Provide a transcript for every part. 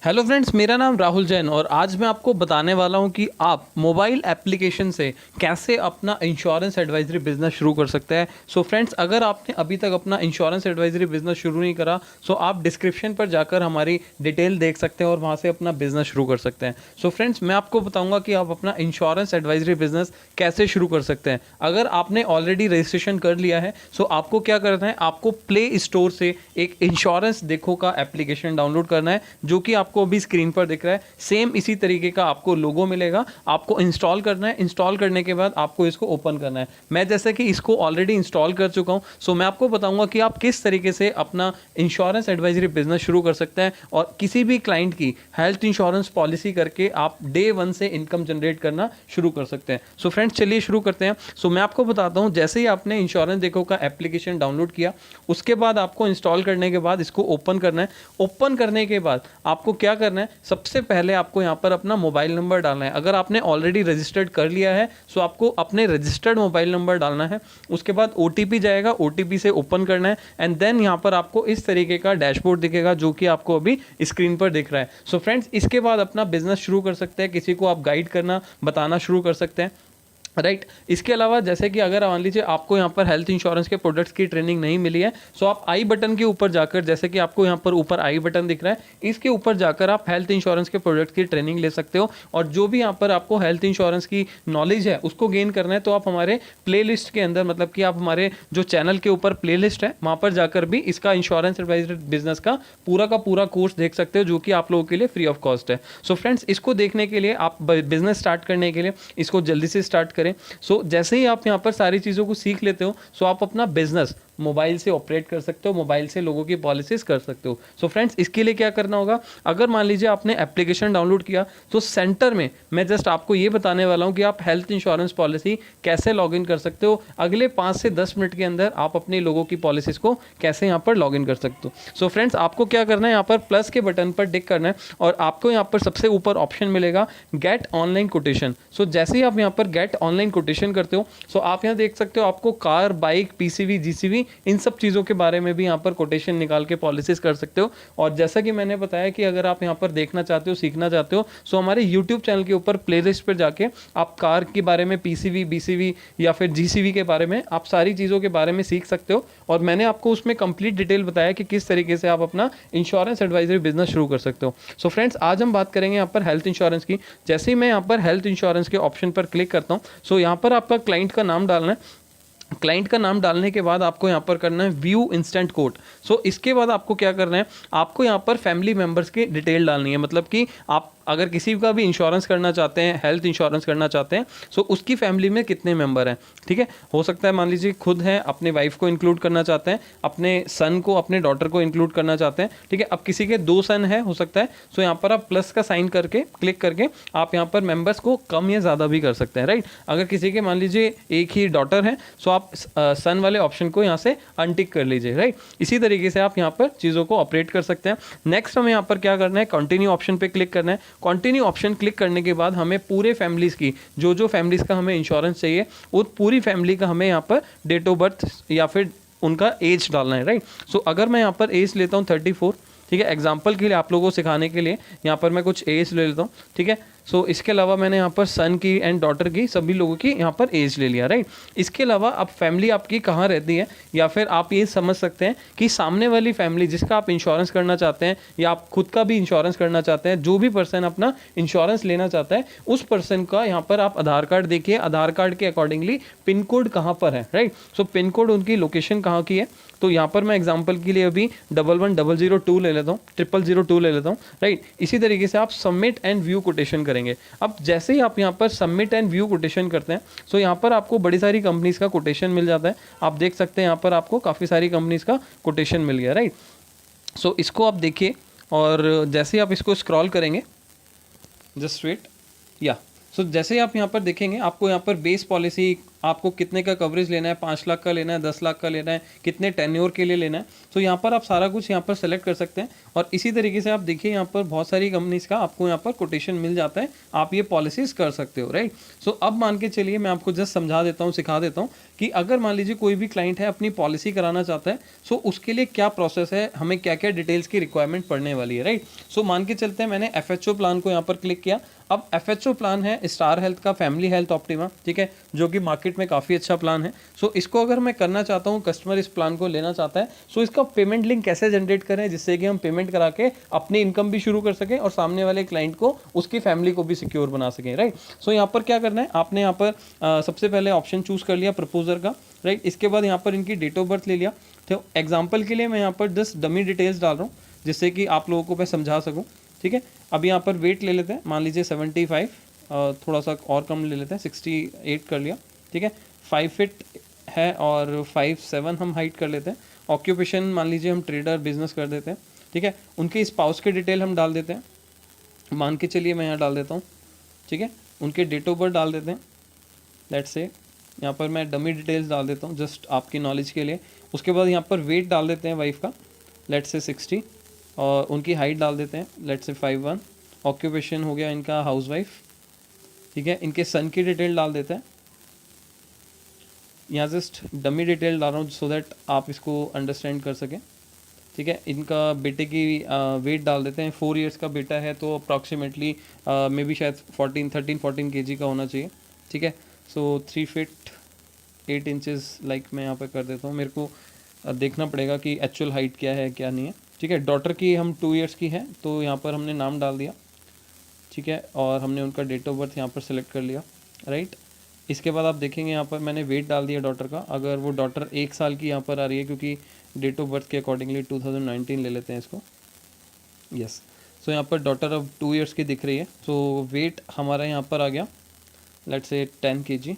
Hello friends, मेरा नाम राहुल जैन और आज मैं आपको बताने वाला हूं कि आप मोबाइल एप्लीकेशन से कैसे अपना इंश्योरेंस एडवाइजरी बिजनेस शुरू कर सकते हैं। सो फ्रेंड्स, अगर आपने अभी तक अपना इंश्योरेंस एडवाइजरी बिजनेस शुरू नहीं करा सो आप डिस्क्रिप्शन पर जाकर हमारी डिटेल देख सकते हैं और वहां से अपना बिजनेस शुरू कर सकते हैं। सो फ्रेंड्स, मैं आपको बताऊंगा कि आप अपना इंश्योरेंस एडवाइजरी बिजनेस कैसे शुरू कर सकते हैं। अगर आपने ऑलरेडी रजिस्ट्रेशन कर लिया है सो आपको क्या करना है, आपको प्ले स्टोर से एक इंश्योरेंस देखो का एप्लीकेशन डाउनलोड करना है, जो कि आपको अभी स्क्रीन पर दिख रहा है। सेम इसी तरीके का आपको लोगो मिलेगा, आपको इंस्टॉल करना है। इंस्टॉल करने के बाद आपको इसको ओपन करना है। मैं जैसे कि इसको ऑलरेडी इंस्टॉल कर चुका हूं, सो मैं आपको बताऊंगा कि आप किस तरीके से अपना इंश्योरेंस एडवाइजरी बिजनेस शुरू कर सकते हैं और किसी भी क्लाइंट की हेल्थ इंश्योरेंस पॉलिसी करके आप डे वन से इनकम जनरेट करना शुरू कर सकते हैं। सो फ्रेंड्स, चलिए शुरू करते हैं। सो मैं आपको बताता हूं, जैसे ही आपने इंश्योरेंस देखो का एप्लीकेशन डाउनलोड किया, उसके बाद आपको इंस्टॉल करने के बाद इसको ओपन करना है। ओपन करने के बाद आपको क्या करना है, सबसे पहले आपको यहाँ पर अपना मोबाइल नंबर डालना है। अगर आपने ऑलरेडी रजिस्टर्ड कर लिया है सो आपको अपने रजिस्टर्ड मोबाइल नंबर डालना है। उसके बाद ओटीपी जाएगा, ओटीपी से ओपन करना है एंड देन यहाँ पर आपको इस तरीके का डैशबोर्ड दिखेगा, जो कि आपको अभी स्क्रीन पर दिख रहा है। सो फ्रेंड्स, इसके बाद अपना बिजनेस शुरू कर सकते हैं, किसी को आप गाइड करना बताना शुरू कर सकते हैं, राइट। इसके अलावा जैसे कि अगर मान लीजिए आपको यहाँ पर हेल्थ इंश्योरेंस के प्रोडक्ट्स की ट्रेनिंग नहीं मिली है सो आप आई बटन के ऊपर जाकर, जैसे कि आपको यहाँ पर ऊपर आई बटन दिख रहा है, इसके ऊपर जाकर आप हेल्थ इंश्योरेंस के प्रोडक्ट की ट्रेनिंग ले सकते हो। और जो भी यहाँ पर आपको हेल्थ इंश्योरेंस की नॉलेज है उसको गेन करना है तो आप हमारे प्ले के अंदर, मतलब कि आप हमारे जो चैनल के ऊपर प्ले है वहाँ पर जाकर भी इसका इंश्योरेंस एडवाइजरी बिजनेस का पूरा कोर्स देख सकते हो, जो कि आप लोगों के लिए फ्री ऑफ कॉस्ट है। सो फ्रेंड्स, इसको देखने के लिए, आप बिजनेस स्टार्ट करने के लिए इसको जल्दी से स्टार्ट करें। सो जैसे ही आप यहाँ पर सारी चीज़ों को सीख लेते हो सो आप अपना बिजनेस मोबाइल से ऑपरेट कर सकते हो, मोबाइल से लोगों की पॉलिसीज कर सकते हो। सो फ्रेंड्स, इसके लिए क्या करना होगा, अगर मान लीजिए आपने एप्लीकेशन डाउनलोड किया तो सेंटर में मैं जस्ट आपको ये बताने वाला हूँ कि आप हेल्थ इंश्योरेंस पॉलिसी कैसे लॉगिन कर सकते हो। अगले 5 से 10 मिनट के अंदर आप अपने लोगों की पॉलिसीज को कैसे यहाँ पर लॉगिन कर सकते हो। सो फ्रेंड्स, आपको क्या करना है, यहाँ पर प्लस के बटन पर टिक करना है और आपको यहाँ पर सबसे ऊपर ऑप्शन मिलेगा गेट ऑनलाइन कोटेशन। सो जैसे ही आप यहाँ पर गेट ऑनलाइन कोटेशन करते हो सो आप यहाँ देख सकते हो, आपको कार, बाइक, पीसीवी, जीसीवी, इन सब चीज़ों के बारे में भी यहाँ पर कोटेशन निकाल के पॉलिसीज कर सकते हो। और जैसा कि मैंने बताया कि अगर आप यहाँ पर देखना चाहते हो, सीखना चाहते हो, सो हमारे यूट्यूब चैनल के ऊपर प्लेलिस्ट पर जाके आप कार के बारे में, पीसीवी, बीसीवी या फिर जीसीवी के बारे में, आप सारी चीज़ों के बारे में सीख सकते हो। और मैंने आपको उसमें कंप्लीट डिटेल बताया कि किस तरीके से आप अपना इंश्योरेंस एडवाइजरी बिजनेस शुरू कर सकते हो। सो फ्रेंड्स, आज हम बात करेंगे यहाँ पर हेल्थ इंश्योरेंस की। जैसे ही मैं यहाँ पर हेल्थ इंश्योरेंस के ऑप्शन पर क्लिक करता हूँ सो यहाँ पर आपका क्लाइंट का नाम डालना है। क्लाइंट का नाम डालने के बाद आपको यहाँ पर करना है व्यू इंस्टेंट कोड। सो इसके बाद आपको क्या करना है, आपको यहाँ पर फैमिली मेंबर्स की डिटेल डालनी है, मतलब कि आप अगर किसी का भी इंश्योरेंस करना चाहते हैं, हेल्थ इंश्योरेंस करना चाहते हैं, सो उसकी फैमिली में कितने मेंबर हैं, ठीक है। हो सकता है मान लीजिए खुद हैं, अपने वाइफ को इंक्लूड करना चाहते हैं, अपने सन को, अपने डॉटर को इंक्लूड करना चाहते हैं, ठीक है। अब किसी के 2 सन है हो सकता है, सो यहाँ पर आप प्लस का साइन करके क्लिक करके आप यहाँ पर मेंबर्स को कम या ज़्यादा भी कर सकते हैं, राइट। अगर किसी के मान लीजिए एक ही डॉटर है सो आप सन वाले ऑप्शन को यहाँ से अनटिक कर लीजिए, राइट। इसी तरीके से आप यहाँ पर चीज़ों को ऑपरेट कर सकते हैं। नेक्स्ट हमें यहाँ पर क्या करना है, कंटिन्यू ऑप्शन पे क्लिक करना है। कंटिन्यू ऑप्शन क्लिक करने के बाद हमें पूरे फैमिलीज की, जो फैमिलीज का हमें इंश्योरेंस चाहिए, वो पूरी फैमिली का हमें यहाँ पर डेट ऑफ बर्थ या फिर उनका एज डालना है, राइट। सो अगर मैं यहाँ पर एज लेता हूँ 34, ठीक है, एग्जाम्पल के लिए आप लोगों को सिखाने के लिए यहाँ पर मैं कुछ एज ले लेता हूँ, ठीक है। सो इसके अलावा मैंने यहाँ पर सन की एंड डॉटर की, सभी लोगों की यहाँ पर एज ले लिया, राइट। इसके अलावा अब फैमिली आपकी कहाँ रहती है, या फिर आप ये समझ सकते हैं कि सामने वाली फैमिली जिसका आप इंश्योरेंस करना चाहते हैं या आप खुद का भी इंश्योरेंस करना चाहते हैं, जो भी पर्सन अपना इंश्योरेंस लेना चाहता है उस पर्सन का यहाँ पर आप आधार कार्ड देखिए, आधार कार्ड के अकॉर्डिंगली पिन कोड कहाँ पर है, राइट। सो पिन कोड उनकी लोकेशन कहाँ की है, तो यहाँ पर मैं एग्जांपल के लिए अभी 11002 ले लेता हूँ, 0002 ले लेता हूँ, राइट। इसी तरीके से आप सबमिट एंड व्यू कोटेशन करेंगे। अब जैसे ही आप यहाँ पर सबमिट एंड व्यू कोटेशन करते हैं सो यहाँ पर आपको बड़ी सारी कंपनीज का कोटेशन मिल जाता है। आप देख सकते हैं यहाँ पर आपको काफ़ी सारी कंपनीज का कोटेशन मिल गया, राइट। सो इसको आप देखिए और जैसे ही आप इसको स्क्रॉल करेंगे, जस्ट वेट, या सो जैसे ही आप यहाँ पर देखेंगे, आपको यहाँ पर बेस पॉलिसी, आपको कितने का कवरेज लेना है, 5 लाख का लेना है, 10 लाख का लेना है, कितने टेन्योर के लिए लेना है, तो यहाँ पर आप सारा कुछ यहाँ पर सेलेक्ट कर सकते हैं। और इसी तरीके से आप देखिए यहाँ पर बहुत सारी कंपनीज का आपको यहाँ पर कोटेशन मिल जाता है, आप ये पॉलिसीज कर सकते हो, राइट। सो अब मान के चलिए मैं आपको जस्ट समझा देता हूँ, सिखा देता हूँ कि अगर मान लीजिए कोई भी क्लाइंट है अपनी पॉलिसी कराना चाहता है, सो उसके लिए क्या प्रोसेस है, हमें क्या क्या डिटेल्स की रिक्वायरमेंट पड़ने वाली है, राइट। सो मान के चलते हैं मैंने FHO प्लान को यहाँ पर क्लिक किया। अब FHO प्लान है स्टार हेल्थ का फैमिली हेल्थ ऑप्टिमा, ठीक है, जो कि मार्केट में काफ़ी अच्छा प्लान है। सो इसको अगर मैं करना चाहता हूँ, कस्टमर इस प्लान को लेना चाहता है, सो इसका पेमेंट लिंक कैसे जनरेट करें जिससे कि हम पेमेंट करा के अपनी इनकम भी शुरू कर सकें और सामने वाले क्लाइंट को, उसकी फैमिली को भी सिक्योर बना सकें, राइट। सो यहाँ पर क्या करना है, आपने यहाँ पर सबसे पहले ऑप्शन चूज कर लिया प्रपोजर का, राइट। इसके बाद यहाँ पर इनकी डेट ऑफ बर्थ ले लिया। तो एग्जाम्पल के लिए मैं यहाँ पर जस्ट डमी डिटेल्स डाल रहा हूँ जिससे कि आप लोगों को मैं समझा सकूँ, ठीक है। अब यहाँ पर वेट ले लेते हैं, मान लीजिए 75, थोड़ा सा और कम ले लेते हैं, 68 कर लिया, ठीक है। 5 फीट है और 5'7" हम हाइट कर लेते हैं। ऑक्यूपेशन मान लीजिए हम ट्रेडर बिजनेस कर देते हैं, ठीक है। उनके स्पाउस के डिटेल हम डाल देते हैं, मान के चलिए मैं यहाँ डाल देता हूँ, ठीक है। उनके डेट ऑफ बर्थ डाल देते हैं, लेट्स से यहाँ पर मैं डमी डिटेल्स डाल देता हूँ जस्ट आपकी नॉलेज के लिए। उसके बाद यहाँ पर वेट डाल देते हैं वाइफ का, लेट्स से 60, और उनकी हाइट डाल देते हैं, लेट्स से 5'1". ऑक्यूपेशन हो गया इनका हाउसवाइफ, ठीक है। इनके सन की डिटेल डाल देते हैं, यहाँ जस्ट डमी डिटेल डाल रहा हूँ सो दैट आप इसको अंडरस्टैंड कर सकें, ठीक है। इनका बेटे की वेट डाल देते हैं, 4 इयर्स का बेटा है तो अप्रॉक्सीमेटली मे बी शायद 13-14 kg का होना चाहिए, ठीक है। सो 3 फीट 8 इंचेस लाइक मैं यहाँ पे कर देता हूँ, मेरे को देखना पड़ेगा कि एक्चुअल हाइट क्या है क्या नहीं है, ठीक है। डॉटर की हम 2 इयर्स की है तो यहाँ पर हमने नाम डाल दिया, ठीक है, और हमने उनका डेट ऑफ बर्थ यहाँ पर सेलेक्ट कर लिया, राइट। इसके बाद आप देखेंगे यहाँ पर मैंने वेट डाल दिया डॉटर का। अगर वो डॉटर 1 साल की यहाँ पर आ रही है, क्योंकि डेट ऑफ बर्थ के अकॉर्डिंगली 2019 ले लेते हैं इसको, यस। सो यहाँ पर डॉटर अब 2 इयर्स की दिख रही है। सो वेट हमारा यहाँ पर आ गया, लेट्स से 10 kg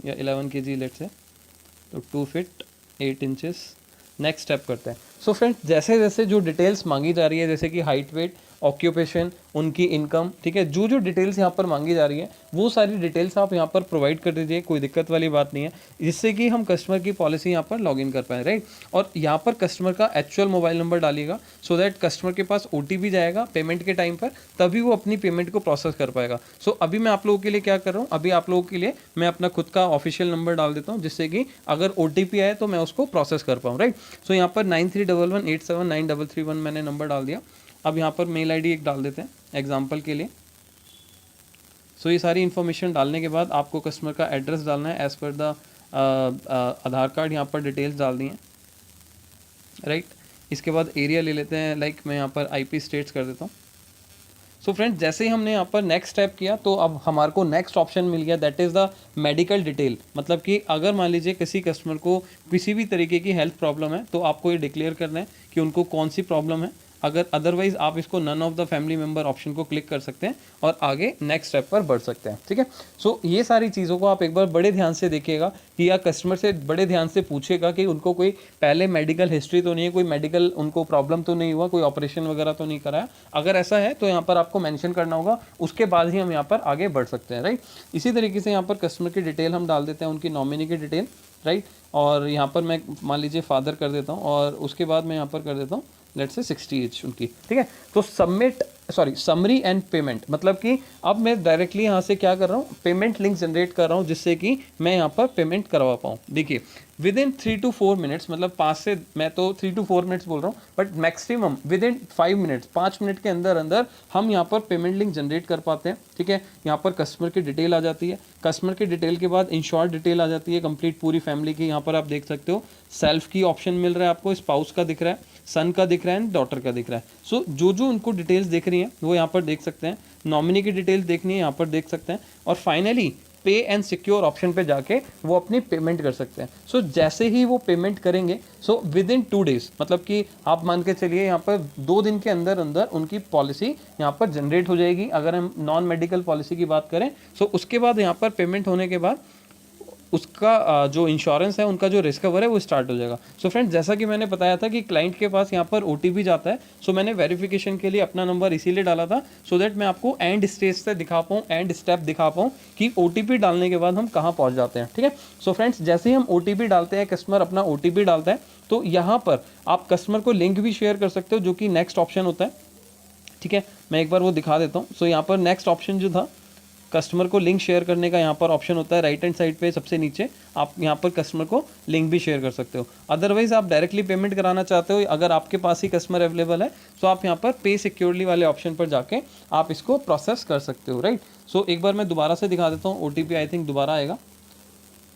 या 11 kg लेट्स से, तो 2 फीट 8 इंचेस। नेक्स्ट स्टेप करते हैं। सो फ्रेंड्स, जैसे जैसे जो डिटेल्स मांगी जा रही है, जैसे कि हाइट, वेट, ऑक्यूपेशन, उनकी इनकम, ठीक है, जो जो डिटेल्स यहाँ पर मांगी जा रही है वो सारी डिटेल्स आप यहाँ पर प्रोवाइड कर दीजिए, कोई दिक्कत वाली बात नहीं है, जिससे कि हम कस्टमर की पॉलिसी यहाँ पर लॉगिन कर पाएँ, राइट। और यहाँ पर कस्टमर का एक्चुअल मोबाइल नंबर डालिएगा सो दैट कस्टमर के पास OTP जाएगा पेमेंट के टाइम पर, तभी वो अपनी पेमेंट को प्रोसेस कर पाएगा। सो अभी मैं आप लोगों के लिए क्या कर रहा हूँ, अभी आप लोगों के लिए मैं अपना खुद का ऑफिशियल नंबर डाल देता हूँ जिससे कि अगर OTP आए तो मैं उसको प्रोसेस कर पाऊँ, राइट। सो यहाँ पर 9311879331 मैंने नंबर डाल दिया। अब यहाँ पर मेल ID एक डाल देते हैं एग्जाम्पल के लिए। सो ये सारी इन्फॉर्मेशन डालने के बाद आपको कस्टमर का एड्रेस डालना है as per the Aadhaar card, यहाँ पर डिटेल्स डाल दी हैं, राइट। इसके बाद एरिया ले लेते हैं, लाइक मैं यहाँ पर IP स्टेट्स कर देता हूँ। सो फ्रेंड्स, जैसे ही हमने यहाँ पर नेक्स्ट स्टेप किया तो अब हमारे को नेक्स्ट ऑप्शन मिल गया, that is the medical detail. मतलब कि अगर मान लीजिए किसी कस्टमर को किसी भी तरीके की हेल्थ प्रॉब्लम है तो आपको ये डिक्लेयर करना है कि उनको कौन सी प्रॉब्लम है। अगर अदरवाइज आप इसको none of the family member option को क्लिक कर सकते हैं और आगे नेक्स्ट स्टेप पर बढ़ सकते हैं, ठीक है। सो ये सारी चीज़ों को आप एक बार बड़े ध्यान से देखिएगा कि या कस्टमर से बड़े ध्यान से पूछेगा कि उनको कोई पहले मेडिकल हिस्ट्री तो नहीं है, कोई मेडिकल उनको प्रॉब्लम तो नहीं हुआ, कोई ऑपरेशन वगैरह तो नहीं कराया। अगर ऐसा है तो यहाँ पर आपको मेंशन करना होगा, उसके बाद ही हम यहाँ पर आगे बढ़ सकते हैं, राइट। इसी तरीके से यहाँ पर कस्टमर की डिटेल हम डाल देते हैं, उनकी नॉमिनी की डिटेल, राइट। और यहाँ पर मैं मान लीजिए फादर कर देता हूँ और उसके बाद मैं यहाँ पर कर देता हूँ लेट्स से 60 एज उनकी, ठीक है। तो समरी एंड पेमेंट, मतलब कि अब मैं डायरेक्टली यहाँ से क्या कर रहा हूँ, पेमेंट लिंक जनरेट कर रहा हूँ जिससे कि मैं यहाँ पर पेमेंट करवा पाऊँ। देखिए विद इन 3 to 4 मिनट्स, मतलब 5 से, मैं तो 3 to 4 मिनट्स बोल रहा हूँ, but maximum with in 5 minutes, 5 minute के अंदर अंदर हम यहाँ पर पेमेंट लिंक जनरेट कर पाते हैं, ठीक है। यहाँ पर कस्टमर की डिटेल आ जाती है, कस्टमर की डिटेल के बाद इंश्योर्ड डिटेल आ जाती है कंप्लीट पूरी फैमिली की। यहाँ पर आप देख सकते हो सेल्फ की ऑप्शन मिल रहा है आपको, स्पाउस का दिख रहा है, सन का दिख रहा है, डॉटर का दिख रहा है। सो जो जो उनको डिटेल्स दिख रही हैं वो यहाँ पर देख सकते हैं, नॉमिनी की डिटेल्स देखनी है यहाँ पर देख सकते हैं, और फाइनली पे एंड सिक्योर ऑप्शन पे जाके वो अपनी पेमेंट कर सकते हैं। सो जैसे ही वो पेमेंट करेंगे, सो विद इन 2 days, मतलब कि आप मान के चलिए यहाँ पर 2 दिन के अंदर अंदर उनकी पॉलिसी यहाँ पर जनरेट हो जाएगी। अगर हम नॉन मेडिकल पॉलिसी की बात करें, सो उसके बाद यहाँ पर पेमेंट होने के बाद उसका जो इंश्योरेंस है, उनका जो रिस्क कवर है वो स्टार्ट हो जाएगा। सो फ्रेंड्स, जैसा कि मैंने बताया था कि क्लाइंट के पास यहाँ पर OTP जाता है, सो मैंने वेरिफिकेशन के लिए अपना नंबर इसीलिए डाला था सो दैट मैं आपको एंड स्टेज से दिखा पाऊँ, एंड स्टेप दिखा पाऊँ कि OTP डालने के बाद हम कहाँ पहुँच जाते हैं। ठीक है, सो फ्रेंड्स, जैसे ही हम OTP डालते हैं, कस्टमर अपना OTP डालता है, तो यहाँ पर आप कस्टमर को लिंक भी शेयर कर सकते हो, जो कि नेक्स्ट ऑप्शन होता है। ठीक है, मैं एक बार वो दिखा देता हूँ। सो यहाँ पर नेक्स्ट ऑप्शन जो था, कस्टमर को लिंक शेयर करने का यहाँ पर ऑप्शन होता है राइट हैंड साइड पे सबसे नीचे। आप यहाँ पर कस्टमर को लिंक भी शेयर कर सकते हो। अदरवाइज आप डायरेक्टली पेमेंट कराना चाहते हो, अगर आपके पास ही कस्टमर अवेलेबल है, तो आप यहाँ पर पे सिक्योरली वाले ऑप्शन पर जाके आप इसको प्रोसेस कर सकते हो। राइट, सो एक बार मैं दोबारा से दिखा देता हूँ। OTP आई थिंक दोबारा आएगा।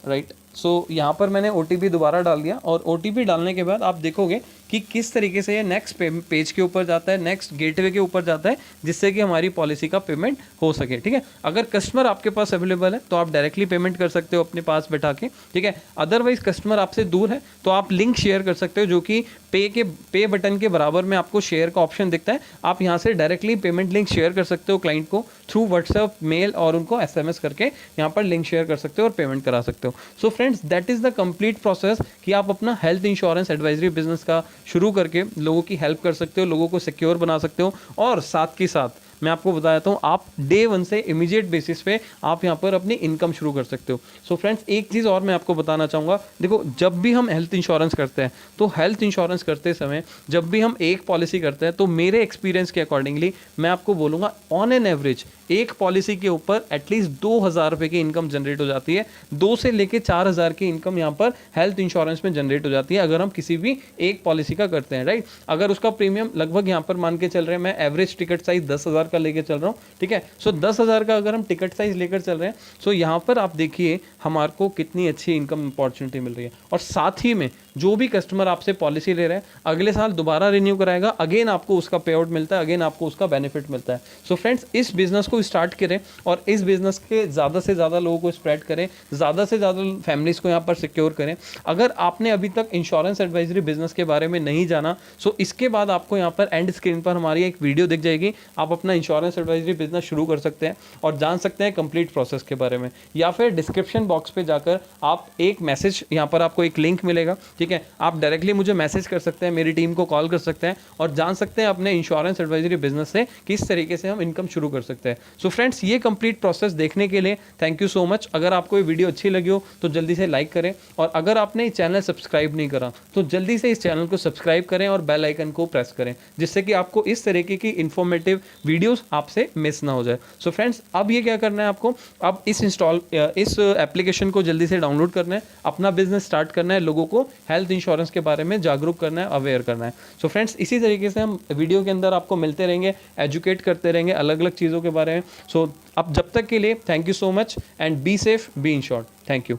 राइट, सो यहाँ पर मैंने OTP दोबारा डाल दिया, और OTP डालने के बाद आप देखोगे कि किस तरीके से ये नेक्स्ट पेज के ऊपर जाता है, नेक्स्ट गेटवे के ऊपर जाता है, जिससे कि हमारी पॉलिसी का पेमेंट हो सके। ठीक है, अगर कस्टमर आपके पास अवेलेबल है तो आप डायरेक्टली पेमेंट कर सकते हो अपने पास बैठा के। ठीक है, अदरवाइज कस्टमर आपसे दूर है तो आप लिंक शेयर कर सकते हो, जो कि पे बटन के बराबर में आपको शेयर का ऑप्शन दिखता है। आप यहाँ से डायरेक्टली पेमेंट लिंक शेयर कर सकते हो क्लाइंट को थ्रू व्हाट्सएप, मेल, और उनको SMS करके यहाँ पर लिंक शेयर कर सकते हो और पेमेंट करा सकते हो। So friends, that is the complete process कि आप अपना हेल्थ इंश्योरेंस एडवाइजरी बिजनेस का शुरू करके लोगों की हेल्प कर सकते हो, लोगों को सिक्योर बना सकते हो, और साथ के साथ मैं आपको बता देता हूँ, आप डे 1 से इमीडिएट बेसिस पे आप यहाँ पर अपनी इनकम शुरू कर सकते हो। सो फ्रेंड्स, एक चीज़ और मैं आपको बताना चाहूँगा। देखो, जब भी हम हेल्थ इंश्योरेंस करते हैं, तो हेल्थ इंश्योरेंस करते समय जब भी हम एक पॉलिसी करते हैं, तो मेरे एक्सपीरियंस के अकॉर्डिंगली मैं आपको बोलूँगा, ऑन एन एवरेज एक पॉलिसी के ऊपर एटलीस्ट 2,000 रुपये की इनकम जनरेट हो जाती है। 2 से लेके 4,000 की इनकम यहाँ पर हेल्थ इंश्योरेंस में जनरेट हो जाती है, अगर हम किसी भी एक पॉलिसी का करते हैं। राइट, अगर उसका प्रीमियम लगभग यहाँ पर मान के चल रहे हैं, मैं एवरेज टिकट साइज 10,000 का लेके चल रहा हूँ। ठीक है, सो 10,000 का अगर हम टिकट साइज लेकर चल रहे हैं, सो यहाँ पर आप देखिए हमारे को कितनी अच्छी इनकम अपॉर्चुनिटी मिल रही है। और साथ ही में जो भी कस्टमर आपसे पॉलिसी ले रहे हैं, अगले साल दोबारा रिन्यू कराएगा, अगेन आपको उसका पे आउट मिलता है, अगेन आपको उसका बेनिफिट मिलता है। सो फ्रेंड्स, इस बिजनेस को स्टार्ट करें और इस बिजनेस के ज़्यादा से ज़्यादा लोगों को स्प्रेड करें, ज़्यादा से ज़्यादा फैमिलीज को यहाँ पर सिक्योर करें। अगर आपने अभी तक इंश्योरेंस एडवाइजरी बिजनेस के बारे में नहीं जाना, सो इसके बाद आपको यहाँ पर एंड स्क्रीन पर हमारी एक वीडियो दिख जाएगी। आप अपना इंश्योरेंस एडवाइजरी बिजनेस शुरू कर सकते हैं और जान सकते हैं कंप्लीट प्रोसेस के बारे में, या फिर डिस्क्रिप्शन बॉक्स पे जाकर आप एक मैसेज, यहाँ पर आपको एक लिंक मिलेगा। ठीक है, आप डायरेक्टली मुझे मैसेज कर सकते हैं, मेरी टीम को कॉल कर सकते हैं और जान सकते हैं अपने इंश्योरेंस एडवाइजरी बिजनेस से किस तरीके से हम इनकम शुरू कर सकते हैं। सो फ्रेंड्स, ये कंप्लीट प्रोसेस देखने के लिए थैंक यू सो मच। अगर आपको ये वीडियो अच्छी लगी हो तो जल्दी से लाइक करें, और अगर आपने ये चैनल सब्सक्राइब नहीं करा तो जल्दी से इस चैनल को सब्सक्राइब करें और बेल आइकन को प्रेस करें, जिससे कि आपको इस तरीके की इंफॉर्मेटिव वीडियोस आपसे मिस ना हो जाए। सो फ्रेंड्स, अब ये क्या करना है आपको, अब इस एप्लीकेशन को जल्दी से डाउनलोड करना है, अपना बिजनेस स्टार्ट करना है, लोगों को हेल्थ इंश्योरेंस के बारे में जागरूक करना है, अवेयर करना है। सो फ्रेंड्स, इसी तरीके से हम वीडियो के अंदर आपको मिलते रहेंगे, एजुकेट करते रहेंगे अलग अलग चीज़ों के बारे में। सो अब जब तक के लिए thank you so much and be safe, be insured. Thank you.